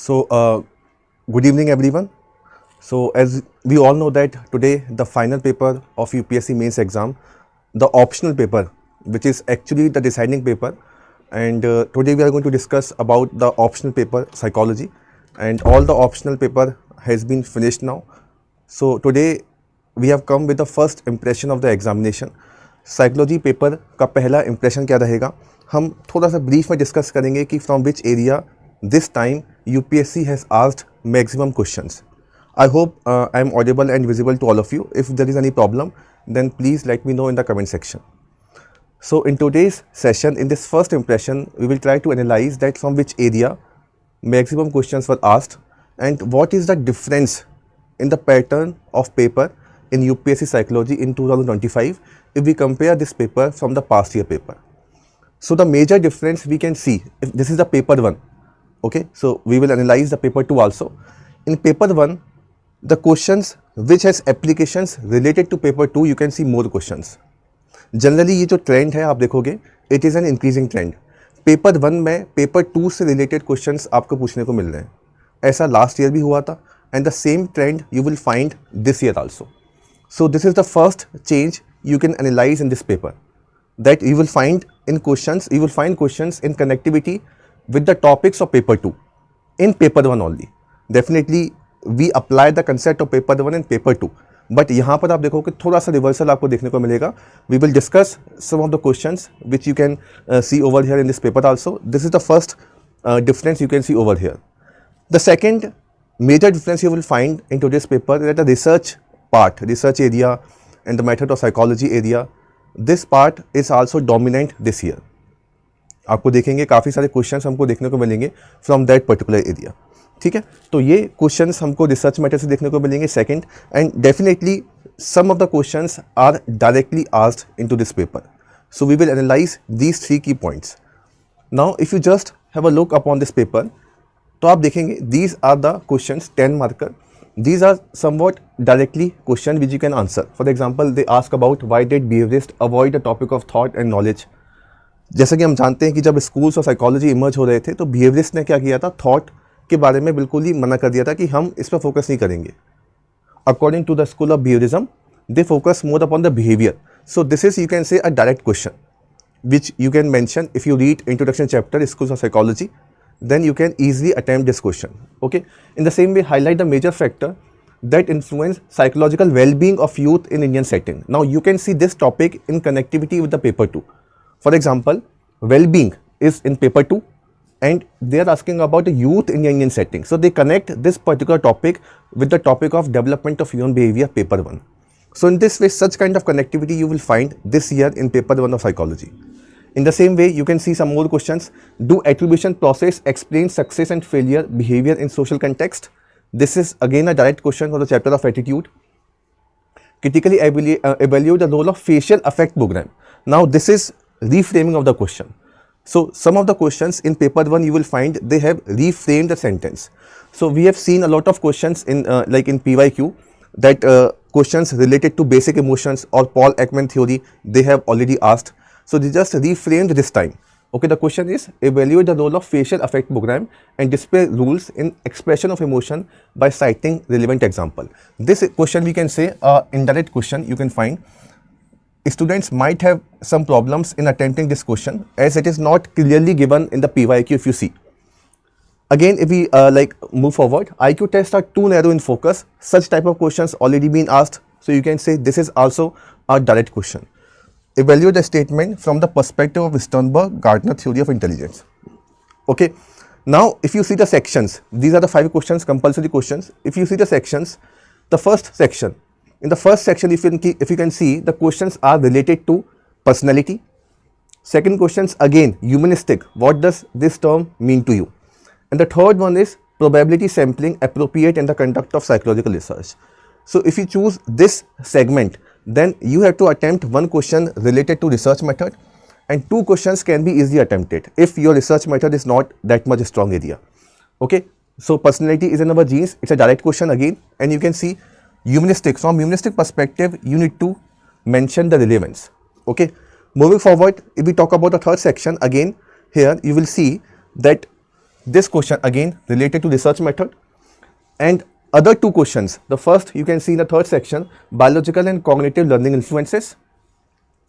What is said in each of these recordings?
So, good evening, everyone. So, as we all know that today the final paper of UPSC mains exam, the optional paper, which is actually the deciding paper, and today we are going to discuss about the optional paper psychology, and all the optional paper has been finished now. So today we have come with the first impression of the examination. Psychology paper का पहला impression क्या रहेगा, हम थोड़ा सा brief में discuss करेंगे कि from which area this time UPSC has asked maximum questions. I hope I am audible and visible to all of you. If there is any problem, then please let me know in the comment section. So in today's session, in this first impression, we will try to analyze that from which area maximum questions were asked and what is the difference in the pattern of paper in UPSC psychology in 2025 if we compare this paper from the past year paper. So the major difference we can see, if this is the paper 1, okay, so we will analyze the paper 2 also. In paper 1, the questions which has applications related to paper 2, you can see more questions. Generally ये जो trend है आप देखोगे, it is an increasing trend. Paper 1 में paper 2 से related questions आपको पूछने को मिल रहे हैं. ऐसा लास्ट ईयर भी हुआ था and the same trend you will find this year also. So this is the first change you can analyze in this paper, that you will find in questions, you will find questions in connectivity with the topics of paper 2 in paper 1 only. Definitely we apply the concept of paper 1 and paper 2, but यहाँ पर आप देखोगे थोड़ा सा reversal आपको देखने को मिलेगा. We will discuss some of the questions which you can see over here in this paper also. This is the first difference you can see over here. The second major difference you will find in today's paper is that the research part, research area and the method of psychology area, this part is also dominant this year. आपको देखेंगे काफ़ी सारे questions हमको देखने को मिलेंगे from that particular area. ठीक है, तो ये क्वेश्चंस हमको रिसर्च मैटर से देखने को मिलेंगे second, and definitely some of the questions are directly asked into this paper. So we will analyse these 3 की points. Now if you just have a look upon this paper, तो आप देखेंगे these are the questions 10 marker. These are somewhat directly question which you can answer. For example, they ask about why did behaviorists avoid the topic of thought and knowledge. जैसा कि हम जानते हैं कि जब स्कूल्स और साइकोलॉजी इमर्ज हो रहे थे तो बिहेवियरिस्ट ने क्या किया था, थॉट के बारे में बिल्कुल ही मना कर दिया था कि हम इस पर फोकस नहीं करेंगे. According to the school of behaviourism, they focus more upon the behaviour. So this is you can say a direct question which you can mention if you read introduction chapter schools of psychology, then you can easily attempt this question. Okay, in the same way, highlight the major factor that influence psychological well-being of youth in Indian setting. Now you can see this topic in connectivity with the paper 2. For example, well-being is in paper 2 and they are asking about the youth in Indian setting, so they connect this particular topic with the topic of development of human behavior, paper 1. So in this way, such kind of connectivity you will find this year in paper 1 of psychology. In the same way, you can see some more questions. Do attribution process explain success and failure behavior in social context? This is again a direct question for the chapter of attitude. Critically evaluate the role of facial affect program. Now this is reframing of the question. So some of the questions in paper 1 you will find they have reframed the sentence. So we have seen a lot of questions in like in PYQ that questions related to basic emotions or Paul Ekman theory they have already asked. So they just reframed this time. Okay, the question is evaluate the role of facial affect program and display rules in expression of emotion by citing relevant example. This question we can say indirect question you can find. Students might have some problems in attempting this question as it is not clearly given in the PYQ if you see. Again, if we like move forward, IQ tests are too narrow in focus. Such type of questions already been asked. So you can say this is also a direct question. Evaluate the statement from the perspective of Sternberg-Gardner theory of intelligence. Okay, now if you see the sections, these are the 5 questions, compulsory questions. If you see the sections, the first section, in the first section if you can see, the questions are related to personality. Second questions again humanistic, what does this term mean to you? And the third one is probability sampling appropriate in the conduct of psychological research. So if you choose this segment, then you have to attempt one question related to research method and 2 questions can be easily attempted if your research method is not that much strong area. Okay, so personality is in our genes, it's a direct question again, and you can see humanistic. From humanistic perspective, you need to mention the relevance. Okay, moving forward, if we talk about the third section, again here you will see that this question again related to research method, and other two questions. The first you can see in the third section, biological and cognitive learning influences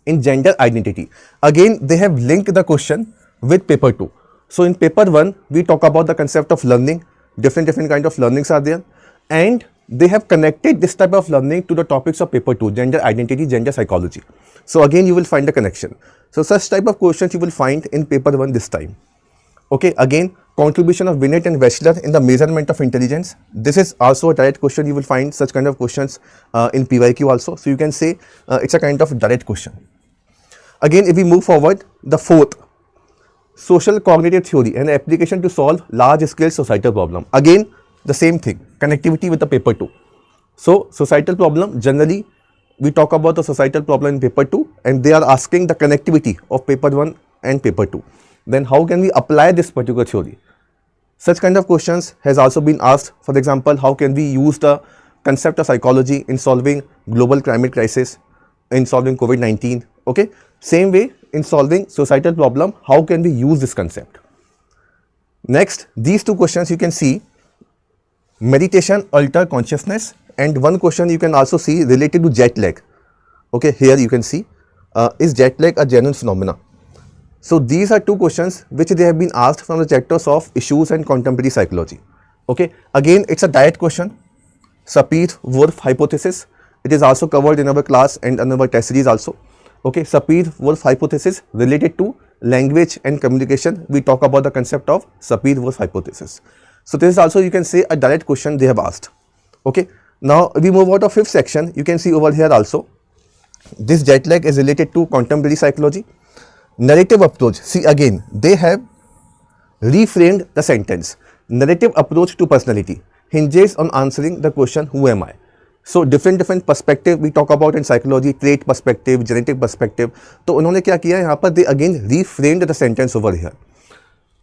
in gender identity. Again, they have linked the question with paper 2. So in paper 1, we talk about the concept of learning, different kind of learnings are there, and they have connected this type of learning to the topics of paper 2, gender identity, gender psychology. So again, you will find the connection. So such type of questions you will find in paper 1 this time. Okay, again, contribution of Binet and Wechsler in the measurement of intelligence. This is also a direct question. You will find such kind of questions in PYQ also. So you can say it's a kind of direct question. Again, if we move forward, the fourth, social cognitive theory and application to solve large scale societal problem. Again, the same thing, connectivity with the paper 2. So societal problem, generally we talk about the societal problem in paper 2, and they are asking the connectivity of paper 1 and paper 2. Then how can we apply this particular theory? Such kind of questions has also been asked. For example, how can we use the concept of psychology in solving global climate crisis, in solving COVID-19? Okay, same way in solving societal problem, how can we use this concept? Next, these two questions you can see, meditation alter consciousness, and one question you can also see related to jet lag. Okay, here you can see, is jet lag a genuine phenomena? So these are two questions which they have been asked from the chapters of issues and contemporary psychology. Okay, again it's a direct question, Sapir-Whorf hypothesis. It is also covered in our class and in our test series also. Okay, Sapir-Whorf hypothesis related to language and communication. We talk about the concept of Sapir-Whorf hypothesis. So this is also, you can say, a direct question they have asked. Okay, now we move out of fifth section. You can see over here also, this jet lag is related to contemporary psychology. Narrative approach, see again, they have reframed the sentence. Narrative approach to personality hinges on answering the question, who am I? So different perspective we talk about in psychology, trait perspective, genetic perspective. तो उन्होंने क्या किया यहाँ पर, they again reframed the sentence over here.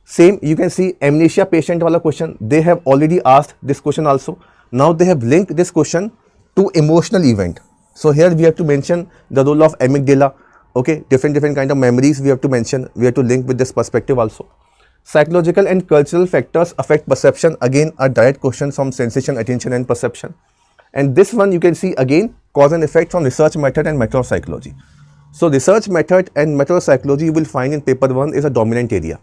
Same you can see amnesia patient wala question, they have already asked this question also. Now they have linked this question to emotional event. So here we have to mention the role of amygdala. Okay, different kind of memories we have to mention, we have to link with this perspective also. Psychological and cultural factors affect perception, again a direct question from sensation, attention and perception. And this one you can see again, cause and effect from research method and method of psychology. So research method and method of psychology you will find in paper 1 is a dominant area.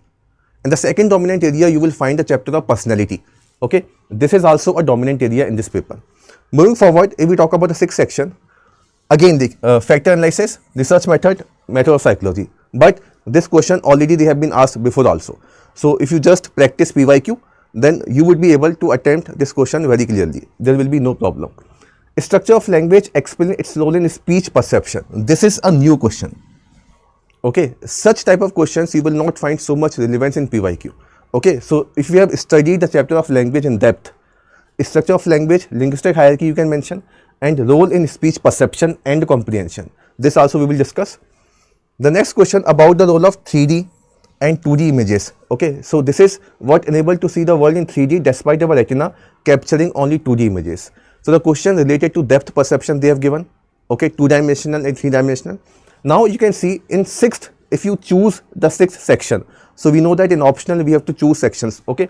And the second dominant area you will find the chapter of personality. Okay, this is also a dominant area in this paper. Moving forward, if we talk about the sixth section, again the factor analysis, research method, method of psychology. But this question already they have been asked before also. So if you just practice PYQ, then you would be able to attempt this question very clearly. There will be no problem. Structure of language, explain its role in speech perception. This is a new question. Okay, such type of questions you will not find so much relevance in PYQ. Okay, so if we have studied the chapter of language in depth, structure of language, linguistic hierarchy you can mention, and role in speech perception and comprehension. This also we will discuss. The next question about the role of 3D and 2D images. Okay, so this is what enabled to see the world in 3D despite our retina capturing only 2D images. So the question related to depth perception they have given. Okay, 2-dimensional and 3-dimensional. Now you can see in sixth, if you choose the sixth section, so we know that in optional we have to choose sections. Okay,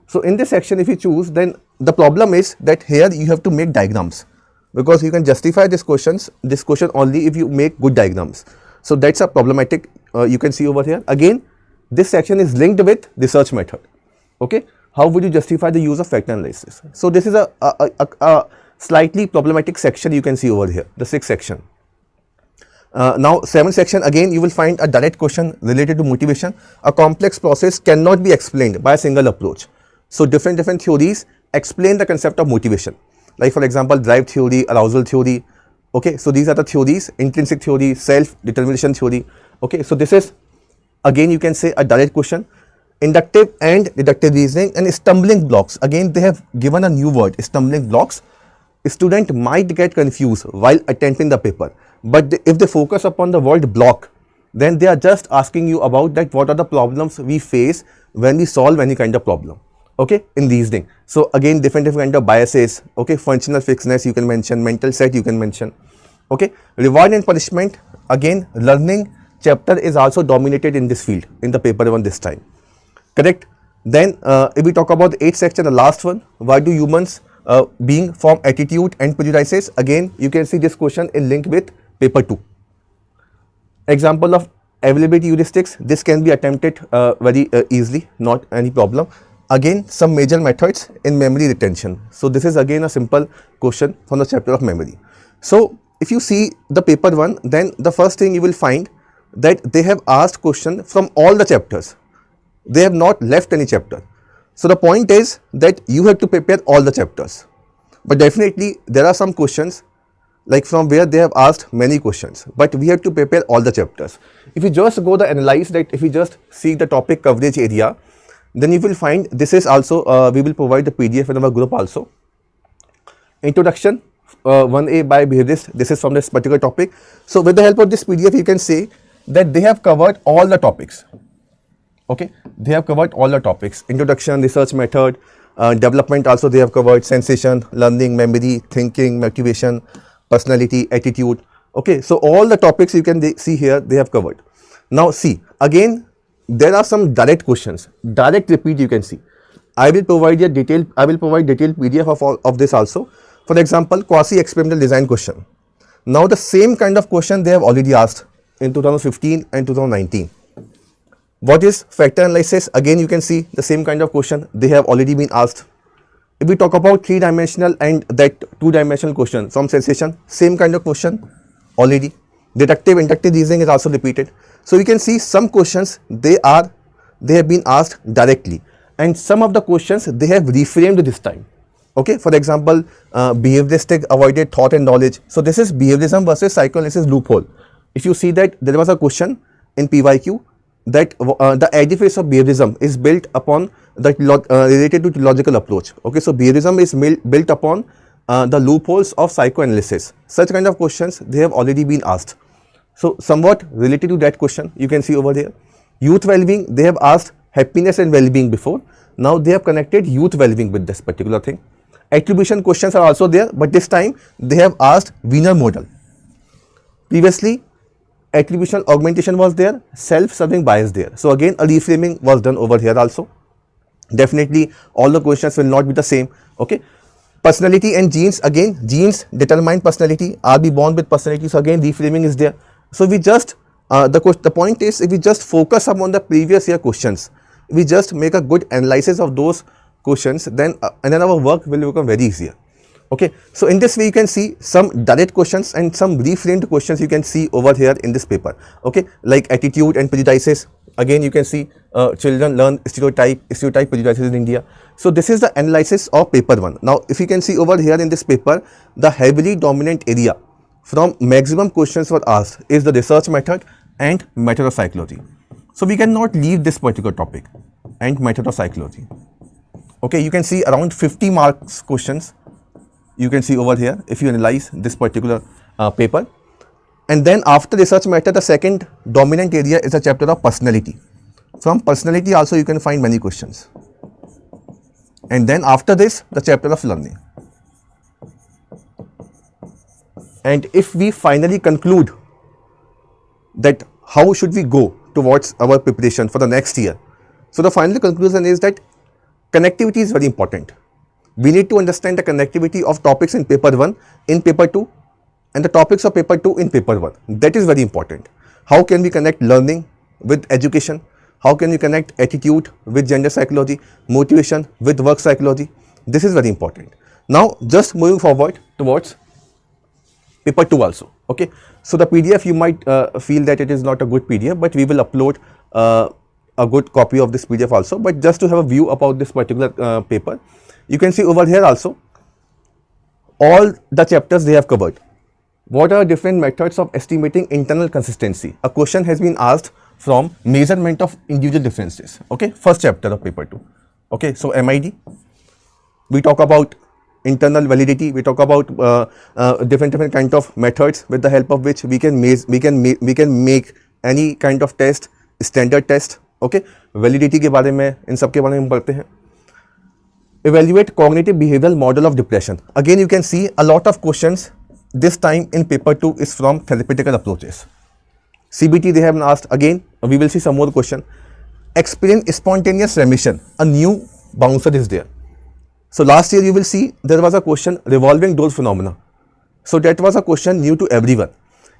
so in this section if you choose, then the problem is that here you have to make diagrams, because you can justify this question only if you make good diagrams. So that's a problematic you can see over here. Again, this section is linked with research method. Okay, how would you justify the use of factor analysis? So this is a slightly problematic section you can see over here, the sixth section. Now seventh section, again you will find a direct question related to motivation. A complex process cannot be explained by a single approach. So different theories explain the concept of motivation. Like for example, drive theory, arousal theory. Okay, so these are the theories, intrinsic theory, self-determination theory. Okay, so this is again you can say a direct question. Inductive and deductive reasoning and stumbling blocks. Again they have given a new word, stumbling blocks. A student might get confused while attempting the paper, but if they focus upon the word block, then they are just asking you about that what are the problems we face when we solve any kind of problem. Okay, in reasoning. So again different kind of biases. Okay, functional fixedness you can mention, mental set you can mention. Okay, reward and punishment, again learning chapter is also dominated in this field in the paper 1 this time. Correct. Then if we talk about the eighth section, the last one, why do humans being form attitude and prejudices? Again, you can see this question is linked with paper 2. Example of availability heuristics, this can be attempted very easily, not any problem. Again, some major methods in memory retention. So this is again a simple question from the chapter of memory. So if you see the paper 1, then the first thing you will find that they have asked question from all the chapters. They have not left any chapter. So the point is that you have to prepare all the chapters. But definitely there are some questions like from where they have asked many questions, but we have to prepare all the chapters. If you just go the analyze that, if you just see the topic coverage area, then you will find this is also, we will provide the PDF in our group also. Introduction 1A by behaviorist, this is from this particular topic. So with the help of this PDF, you can say that they have covered all the topics. Okay, they have covered all the topics. Introduction, research method, development also they have covered, sensation, learning, memory, thinking, motivation, personality, attitude. Okay, so all the topics you can see here they have covered. Now see, again there are some direct questions, direct repeat you can see. I will provide detailed PDF of this also. For example, quasi-experimental design question. Now the same kind of question they have already asked in 2015 and 2019. What is factor analysis? Again you can see the same kind of question they have already been asked. If we talk about 3-dimensional and that 2-dimensional question from sensation, same kind of question already. Deductive, inductive reasoning is also repeated. So you can see some questions they have been asked directly, and some of the questions they have reframed this time. Okay, for example, behavioristic avoided thought and knowledge. So this is behaviorism versus psychoanalysis loophole. If you see that there was a question in PYQ that the edifice of behaviorism is built upon that related to logical approach. Okay, so behaviorism is built upon the loopholes of psychoanalysis. Such kind of questions they have already been asked. So somewhat related to that question you can see over there. Youth well-being, they have asked happiness and well-being before. Now they have connected youth well-being with this particular thing. Attribution questions are also there, but this time they have asked Wiener model. Previously attribution augmentation was there, self-serving bias there. So again a reframing was done over here also. Definitely all the questions will not be the same. Okay, personality and genes, again genes determine personality. Are we born with personality? So again reframing is there. So we just the point is, if we just focus upon the previous year questions, we just make a good analysis of those questions, then and then our work will become very easier. Okay, so in this way you can see some direct questions and some reframed questions you can see over here in this paper. Okay, like attitude and prejudices. Again you can see children learn stereotype prejudices in India. So this is the analysis of paper 1. Now if you can see over here in this paper, the heavily dominant area from maximum questions were asked is the research method and method of psychology. So we cannot leave this particular topic and method of psychology. Okay, you can see around 50 marks questions you can see over here if you analyze this particular paper. And then after research method, the second dominant area is the chapter of personality. From personality also you can find many questions. And then after this, the chapter of learning. And if we finally conclude that how should we go towards our preparation for the next year, so the final conclusion is that connectivity is very important. We need to understand the connectivity of topics in paper 1, in paper 2, and the topics of paper 2 in paper 1. That is very important. How can we connect learning with education? How can we connect attitude with gender psychology, motivation with work psychology? This is very important. Now just moving forward towards paper 2 also. Okay, so the PDF you might feel that it is not a good PDF, but we will upload a good copy of this PDF also. But just to have a view about this particular paper, you can see over here also all the chapters they have covered. What are different methods of estimating internal consistency? A question has been asked from measurement of individual differences. Okay, first chapter of paper 2. Okay, so MID, we talk about internal validity, we talk about different kind of methods with the help of which we can make any kind of test, standard test. Okay, validity के बारे में, इन सब के बारे में हम पढ़ते हैं. Evaluate cognitive behavioral model of depression. Again you can see a lot of questions this time in paper 2 is from therapeutical approaches. CBT they have asked, again we will see some more question. experience spontaneous remission, a new bouncer is there. So last year you will see there was a question revolving door phenomena. So that was a question new to everyone.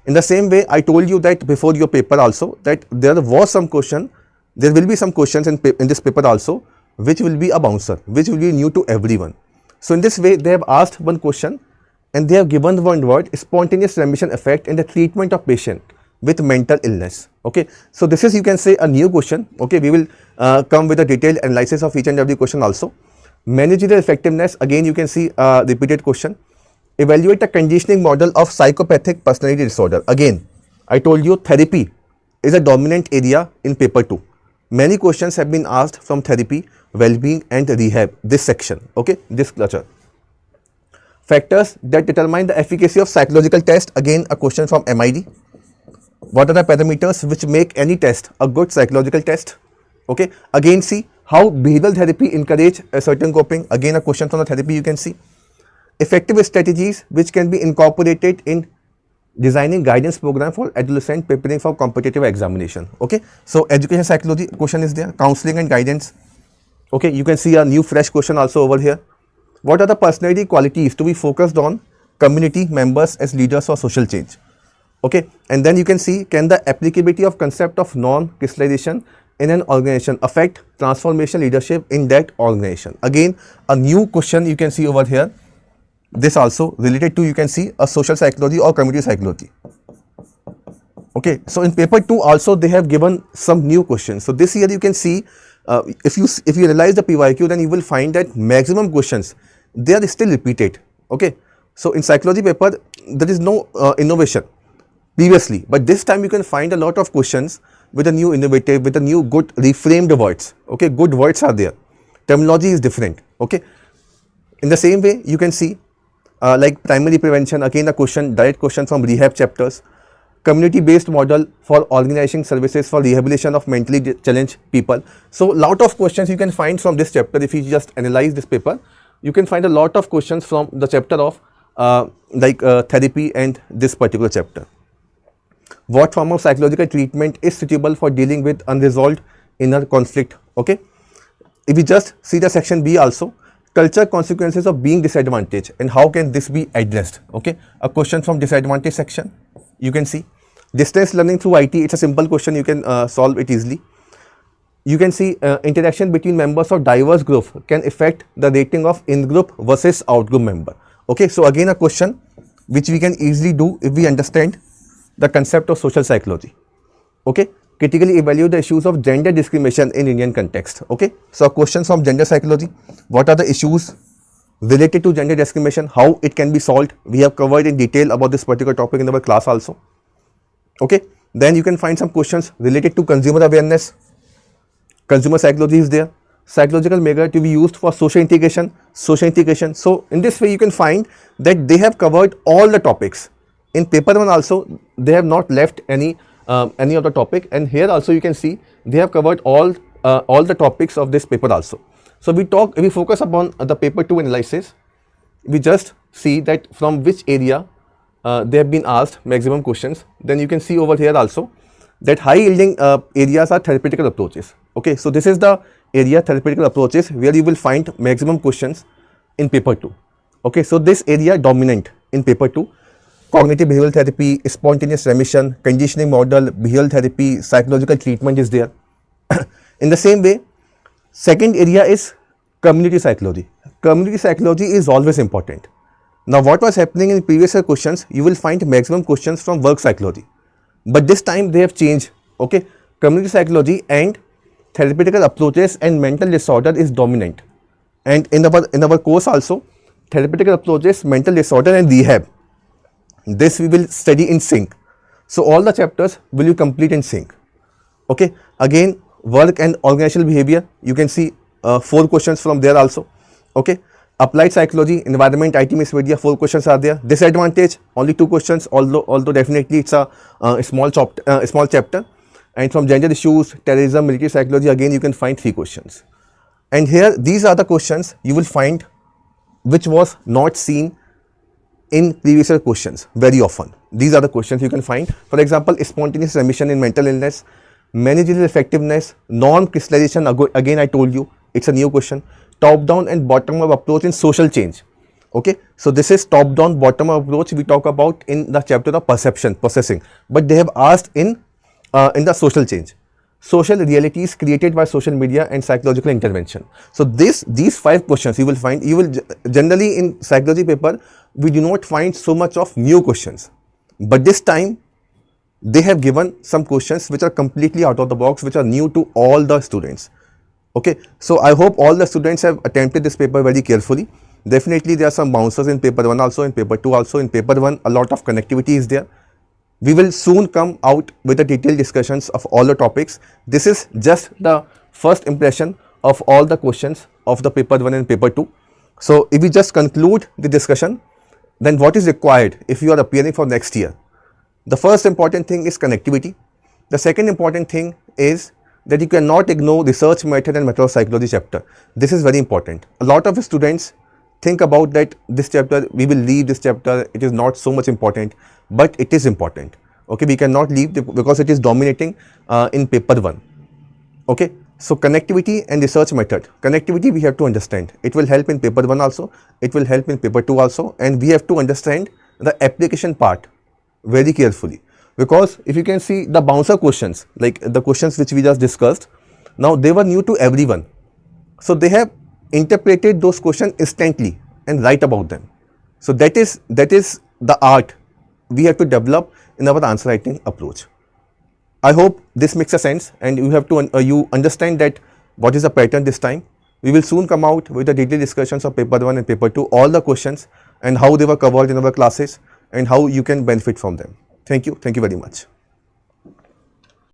In the same way, I told you that before your paper also, that there was some question, there will be some questions in this paper also, which will be a bouncer, which will be new to everyone. So in this way, they have asked one question and they have given one word, spontaneous remission effect in the treatment of patient with mental illness. Okay, so this is, you can say, a new question. Okay, we will come with a detailed analysis of each and every question also. Managerial effectiveness, again you can see a repeated question. Evaluate a conditioning model of psychopathic personality disorder. Again, I told you therapy is a dominant area in paper 2. Many questions have been asked from therapy, well-being and rehab, this section, okay, this cluster. Factors that determine the efficacy of psychological test, again a question from MID. What are the parameters which make any test a good psychological test? Okay, again see how behavioral therapy encourage a certain coping, again a question from the therapy you can see. Effective strategies which can be incorporated in designing guidance program for adolescent preparing for competitive examination. Okay, so education psychology question is there, counseling and guidance. Okay, you can see a new fresh question also over here. What are the personality qualities to be focused on community members as leaders for social change? Okay, and then you can see, can the applicability of concept of non-crystallization in an organization affect transformation leadership in that organization? Again, a new question you can see over here. This also related to, you can see, a social psychology or community psychology. Okay, so in paper 2 also they have given some new questions. So this year you can see, if you realize the PYQ, then you will find that maximum questions, they are still repeated. Okay, so in psychology paper there is no innovation previously, but this time you can find a lot of questions with a new innovative, with a new good reframed words. Okay, good words are there, terminology is different. Okay, in the same way you can see like primary prevention, again a question, direct question from rehab chapters. Community based model for organizing services for rehabilitation of mentally challenged people. So lot of questions you can find from this chapter. If you just analyze this paper, you can find a lot of questions from the chapter of therapy and this particular chapter. What form of psychological treatment is suitable for dealing with unresolved inner conflict? Okay, if we just see the section B also, culture consequences of being disadvantaged and how can this be addressed? Okay, a question from disadvantage section you can see. Distance learning through IT, it's a simple question, you can solve it easily. You can see interaction between members of diverse group can affect the rating of in-group versus out-group member. Okay, so again a question which we can easily do if we understand the concept of social psychology. Okay, critically evaluate the issues of gender discrimination in Indian context. Okay, so a question from gender psychology. What are the issues related to gender discrimination? How it can be solved? We have covered in detail about this particular topic in our class also. Okay, then you can find some questions related to consumer awareness. Consumer psychology is there. Psychological measure to be used for social integration. So in this way you can find that they have covered all the topics. In paper 1 also they have not left any of the topic, and here also you can see they have covered all the topics of this paper also. So we focus upon the paper 2 analysis. We just see that from which area they have been asked maximum questions. Then you can see over here also that high yielding areas are therapeutical approaches. Okay, so this is the area therapeutical approaches where you will find maximum questions in paper 2. Okay, so this area dominant in paper 2. Cognitive behavioral therapy, spontaneous remission, conditioning model, behavioral therapy, psychological treatment is there. In the same way, second area is community psychology. Community psychology is always important. Now what was happening in previous year questions, you will find maximum questions from work psychology. But this time they have changed. Okay, community psychology and therapeutical approaches and mental disorder is dominant. And in our course also, therapeutical approaches, mental disorder and rehab, this we will study in sync. So all the chapters will you complete in sync. Okay, again work and organizational behavior, you can see 4 questions from there also. Okay, applied psychology, environment, IT, mass media, 4 questions are there. Disadvantage, only 2 questions, although definitely it's a small chapter. And from gender issues, terrorism, military psychology, again you can find 3 questions. And here these are the questions you will find which was not seen in previous year questions very often. These are the questions you can find. For example, spontaneous remission in mental illness, managerial effectiveness, norm crystallization, again I told you, it's a new question. Top down and bottom up approach in social change. Okay, so this is top down bottom up approach we talk about in the chapter of perception, processing, but they have asked in the social change. Social realities created by social media and psychological intervention. So these 5 questions you will find, you will generally in psychology paper, we do not find so much of new questions. But this time, they have given some questions which are completely out of the box, which are new to all the students. Okay, so I hope all the students have attempted this paper very carefully. Definitely there are some bouncers in paper 1 also, in paper 2 also. In paper 1, a lot of connectivity is there. We will soon come out with the detailed discussions of all the topics. This is just the first impression of all the questions of the paper 1 and paper 2. So if we just conclude the discussion, then what is required if you are appearing for next year? The first important thing is connectivity. The second important thing is that you cannot ignore research method and method of psychology chapter. This is very important. A lot of students think about that this chapter, we will leave this chapter, it is not so much important, but it is important. Okay, we cannot leave because it is dominating in paper 1. Okay, so connectivity and research method. Connectivity we have to understand. It will help in paper 1 also, it will help in paper 2 also, and we have to understand the application part very carefully. Because if you can see the bouncer questions, like the questions which we just discussed, now they were new to everyone. So they have interpreted those questions instantly and write about them. So that is the art we have to develop in our answer writing approach. I hope this makes a sense, and you have to you understand that what is the pattern this time. We will soon come out with the detailed discussions of paper 1 and paper 2, all the questions and how they were covered in our classes and how you can benefit from them. Thank you very much.